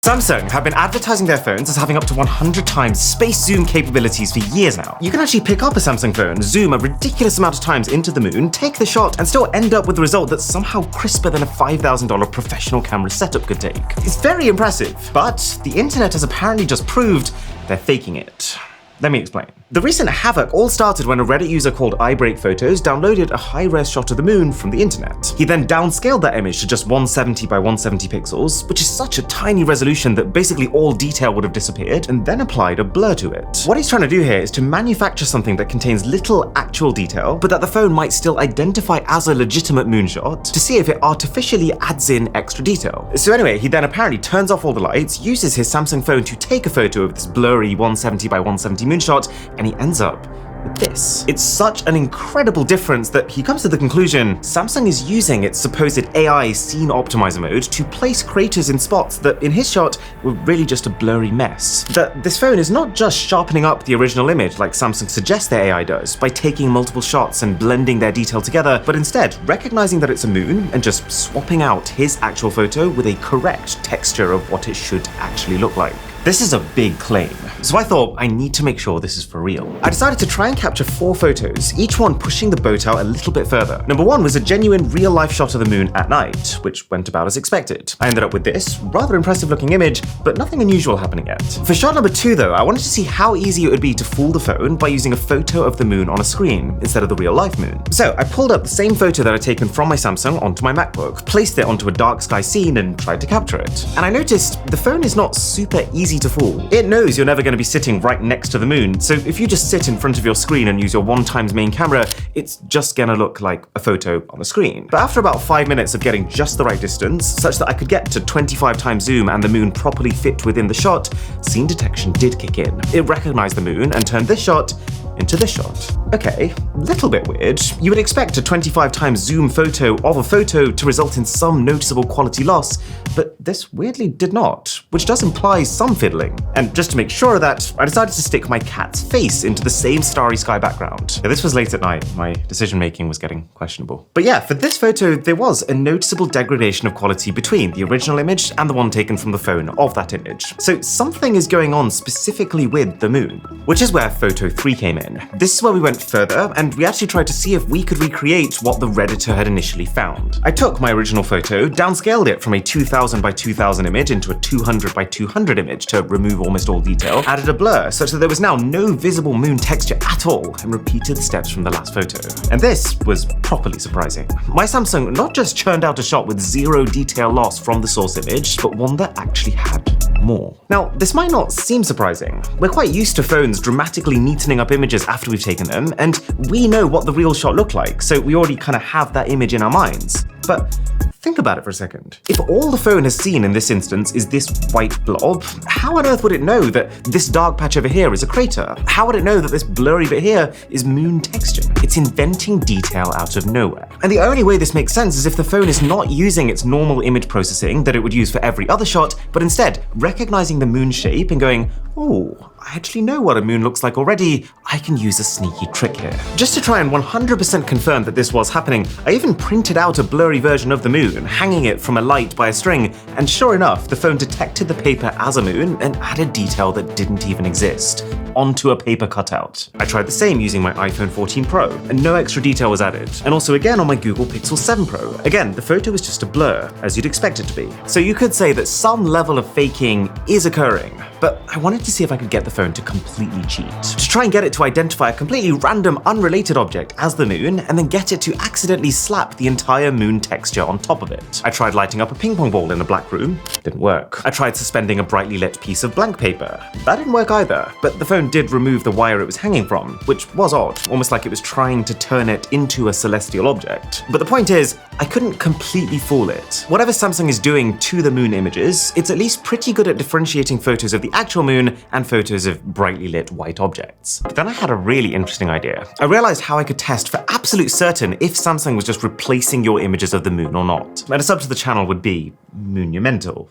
Samsung have been advertising their phones as having up to 100 times space zoom capabilities for years now. You can actually pick up a Samsung phone, zoom a ridiculous amount of times into the moon, take the shot, and still end up with a result that's somehow crisper than a $5,000 professional camera setup could take. It's very impressive, but the internet has apparently just proved they're faking it. Let me explain. The recent havoc all started when a Reddit user called iBreakPhotos downloaded a high-res shot of the moon from the internet. He then downscaled that image to just 170 by 170 pixels, which is such a tiny resolution that basically all detail would have disappeared, and then applied a blur to it. What he's trying to do here is to manufacture something that contains little actual detail, but that the phone might still identify as a legitimate moonshot to see if it artificially adds in extra detail. So anyway, he then apparently turns off all the lights, uses his Samsung phone to take a photo of this blurry 170 by 170 moonshot, and he ends up with this. It's such an incredible difference that he comes to the conclusion Samsung is using its supposed AI scene optimizer mode to place craters in spots that, in his shot, were really just a blurry mess. That this phone is not just sharpening up the original image like Samsung suggests their AI does by taking multiple shots and blending their detail together, but instead recognizing that it's a moon and just swapping out his actual photo with a correct texture of what it should actually look like. This is a big claim, so I thought I need to make sure this is for real. I decided to try and capture 4 photos, each one pushing the boat out a little bit further. Number 1 was a genuine real-life shot of the moon at night, which went about as expected. I ended up with this rather impressive looking image, but nothing unusual happening yet. For shot number 2 though, I wanted to see how easy it would be to fool the phone by using a photo of the moon on a screen instead of the real-life moon. So I pulled up the same photo that I'd taken from my Samsung onto my MacBook, placed it onto a dark sky scene and tried to capture it. And I noticed the phone is not super easy to fool. It knows you're never going to be sitting right next to the moon, so if you just sit in front of your screen and use your 1x main camera, it's just gonna look like a photo on a screen. But after about 5 minutes of getting just the right distance, such that I could get to 25x zoom and the moon properly fit within the shot, scene detection did kick in. It recognized the moon and turned this shot into this shot. Okay, little bit weird. You would expect a 25x zoom photo of a photo to result in some noticeable quality loss, but this weirdly did not, which does imply some fiddling. And just to make sure of that, I decided to stick my cat's face into the same starry sky background. Now, this was late at night, my decision making was getting questionable. But yeah, for this photo, there was a noticeable degradation of quality between the original image and the one taken from the phone of that image. So something is going on specifically with the moon, which is where photo 3 came in. This is where we went further, and we actually tried to see if we could recreate what the Redditor had initially found. I took my original photo, downscaled it from a 2000 by 2000 image into a 200 by 200 image to remove almost all detail, added a blur such that there was now no visible moon texture at all, and repeated the steps from the last photo. And this was properly surprising. My Samsung not just churned out a shot with 0 detail loss from the source image, but one that actually had more. Now, this might not seem surprising. We're quite used to phones dramatically neatening up images after we've taken them, and we know what the real shot looked like, so we already kind of have that image in our minds. But think about it for a second. If all the phone has seen in this instance is this white blob, how on earth would it know that this dark patch over here is a crater? How would it know that this blurry bit here is moon texture? It's inventing detail out of nowhere. And the only way this makes sense is if the phone is not using its normal image processing that it would use for every other shot, but instead recognizing the moon shape and going, oh, I actually know what a moon looks like already, I can use a sneaky trick here. Just to try and 100% confirm that this was happening, I even printed out a blurry version of the moon, hanging it from a light by a string, and sure enough, the phone detected the paper as a moon and added detail that didn't even exist onto a paper cutout. I tried the same using my iPhone 14 Pro, and no extra detail was added. And also again on my Google Pixel 7 Pro. Again, the photo was just a blur, as you'd expect it to be. So you could say that some level of faking is occurring, but I wanted to see if I could get the phone to completely cheat. To try and get it to identify a completely random, unrelated object as the moon, and then get it to accidentally slap the entire moon texture on top of it. I tried lighting up a ping pong ball in a black room, didn't work. I tried suspending a brightly lit piece of blank paper. That didn't work either, but the phone did remove the wire it was hanging from, which was odd, almost like it was trying to turn it into a celestial object. But the point is, I couldn't completely fool it. Whatever Samsung is doing to the moon images, it's at least pretty good at differentiating photos of the actual moon and photos of brightly lit white objects. But then I had a really interesting idea. I realized how I could test for absolute certain if Samsung was just replacing your images of the moon or not. And a sub to the channel would be Monumental.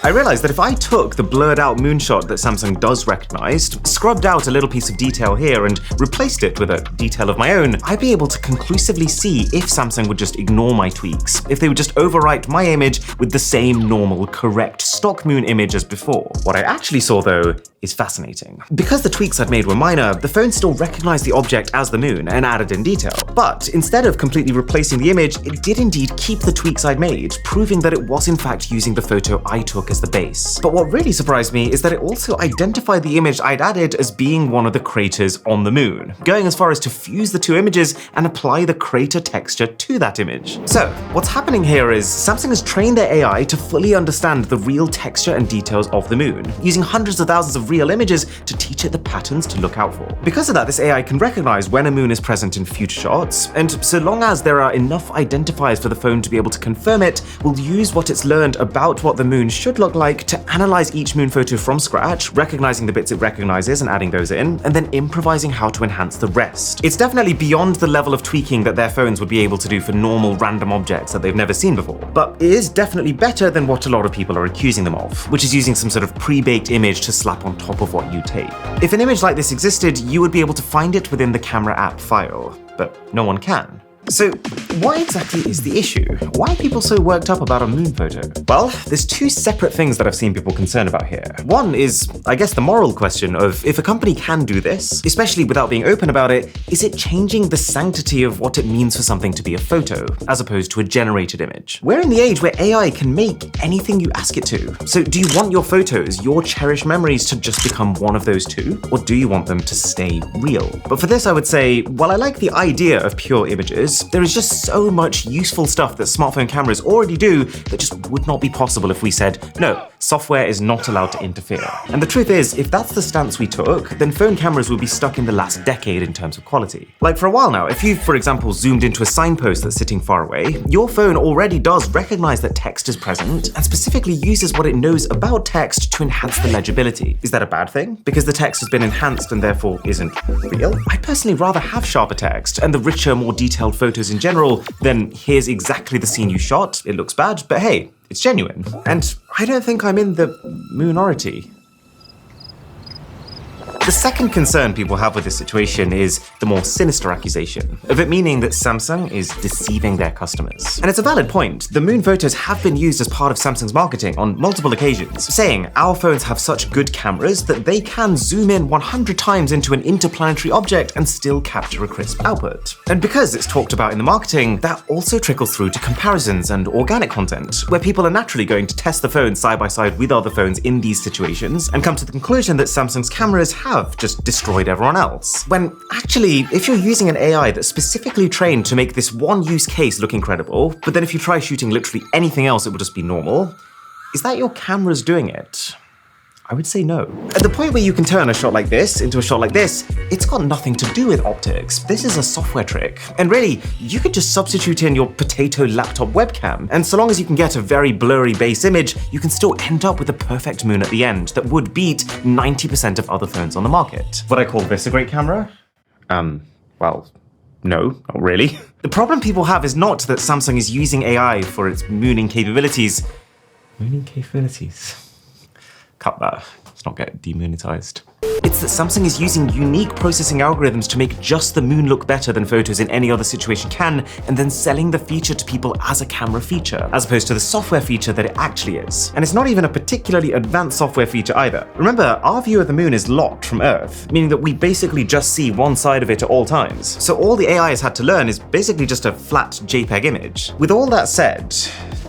I realized that if I took the blurred out moonshot that Samsung does recognize, scrubbed out a little piece of detail here and replaced it with a detail of my own, I'd be able to conclusively see if Samsung would just ignore my tweaks, if they would just overwrite my image with the same normal, correct stock moon image as before. What I actually saw though is fascinating. Because the tweaks I'd made were minor, the phone still recognized the object as the moon and added in detail. But instead of completely replacing the image, it did indeed keep the tweaks I'd made, proving that it was in fact using the photo I took as the base. But what really surprised me is that it also identified the image I'd added as being one of the craters on the moon, going as far as to fuse the two images and apply the crater texture to that image. So what's happening here is Samsung has trained their AI to fully understand the real texture and details of the moon, using hundreds of thousands of real images to teach it the patterns to look out for. Because of that, this AI can recognize when a moon is present in future shots, and so long as there are enough identifiers for the phone to be able to confirm it, will use what it's learned about what the moon should look like to analyze each moon photo from scratch, recognizing the bits it recognizes and adding those in, and then improvising how to enhance the rest. It's definitely beyond the level of tweaking that their phones would be able to do for normal random objects that they've never seen before, but it is definitely better than what a lot of people are accusing them of, which is using some sort of pre-baked image to slap on top of what you take. If an image like this existed, you would be able to find it within the camera app file, but no one can. So what exactly is the issue? Why are people so worked up about a moon photo? Well, there's two separate things that I've seen people concerned about here. One is, I guess, the moral question of if a company can do this, especially without being open about it, is it changing the sanctity of what it means for something to be a photo, as opposed to a generated image? We're in the age where AI can make anything you ask it to. So do you want your photos, your cherished memories, to just become one of those two? Or do you want them to stay real? But for this, I would say, while I like the idea of pure images, there is just so much useful stuff that smartphone cameras already do that just would not be possible if we said, no, software is not allowed to interfere. And the truth is, if that's the stance we took, then phone cameras will be stuck in the last decade in terms of quality. Like for a while now, if you've, for example, zoomed into a signpost that's sitting far away, your phone already does recognize that text is present and specifically uses what it knows about text to enhance the legibility. Is that a bad thing? Because the text has been enhanced and therefore isn't real? I'd personally rather have sharper text and the richer, more detailed photos in general than here's exactly the scene you shot, it looks bad, but hey, it's genuine. And I don't think I'm in the minority. The second concern people have with this situation is the more sinister accusation of it meaning that Samsung is deceiving their customers. And it's a valid point. The moon photos have been used as part of Samsung's marketing on multiple occasions, saying our phones have such good cameras that they can zoom in 100 times into an interplanetary object and still capture a crisp output. And because it's talked about in the marketing, that also trickles through to comparisons and organic content, where people are naturally going to test the phone side by side with other phones in these situations and come to the conclusion that Samsung's cameras have just destroyed everyone else. When actually, if you're using an AI that's specifically trained to make this one use case look incredible, but then if you try shooting literally anything else, it will just be normal, is that your cameras doing it? I would say no. At the point where you can turn a shot like this into a shot like this, it's got nothing to do with optics. This is a software trick. And really, you could just substitute in your potato laptop webcam, and so long as you can get a very blurry base image, you can still end up with a perfect moon at the end that would beat 90% of other phones on the market. Would I call this a great camera? Well, no, not really. The problem people have is not that Samsung is using AI for its mooning capabilities. Mooning capabilities? Cut that. Let's not get demonetized. It's that Samsung is using unique processing algorithms to make just the moon look better than photos in any other situation can, and then selling the feature to people as a camera feature, as opposed to the software feature that it actually is. And it's not even a particularly advanced software feature either. Remember, our view of the moon is locked from Earth, meaning that we basically just see one side of it at all times. So all the AI has had to learn is basically just a flat JPEG image. With all that said,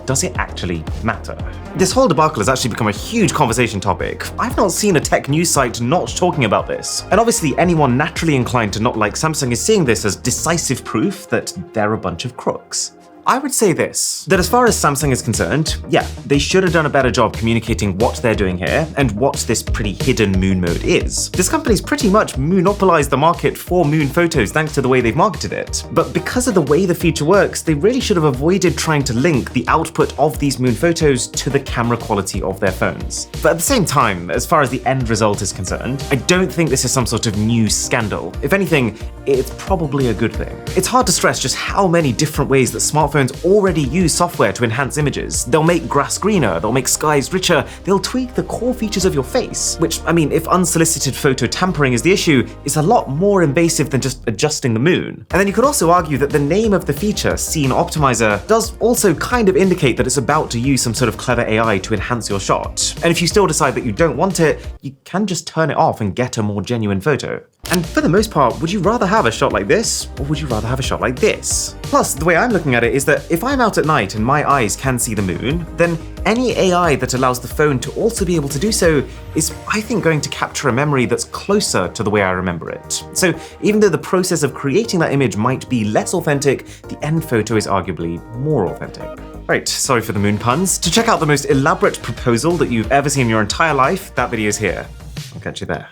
does it actually matter? This whole debacle has actually become a huge conversation topic. I've not seen a tech news site not talking about this. And obviously anyone naturally inclined to not like Samsung is seeing this as decisive proof that they're a bunch of crooks. I would say this, that as far as Samsung is concerned, yeah, they should have done a better job communicating what they're doing here and what this pretty hidden moon mode is. This company's pretty much monopolized the market for moon photos thanks to the way they've marketed it. But because of the way the feature works, they really should have avoided trying to link the output of these moon photos to the camera quality of their phones. But at the same time, as far as the end result is concerned, I don't think this is some sort of new scandal. If anything, it's probably a good thing. It's hard to stress just how many different ways that smartphones smartphones already use software to enhance images. They'll make grass greener, they'll make skies richer, they'll tweak the core features of your face, which, I mean, if unsolicited photo tampering is the issue, is a lot more invasive than just adjusting the moon. And then you could also argue that the name of the feature, Scene Optimizer, does also kind of indicate that it's about to use some sort of clever AI to enhance your shot. And if you still decide that you don't want it, you can just turn it off and get a more genuine photo. And for the most part, would you rather have a shot like this, or would you rather have a shot like this? Plus, the way I'm looking at it is that if I'm out at night and my eyes can see the moon, then any AI that allows the phone to also be able to do so is, I think, going to capture a memory that's closer to the way I remember it. So even though the process of creating that image might be less authentic, the end photo is arguably more authentic. Right, sorry for the moon puns. To check out the most elaborate proposal that you've ever seen in your entire life, that video's here. I'll catch you there.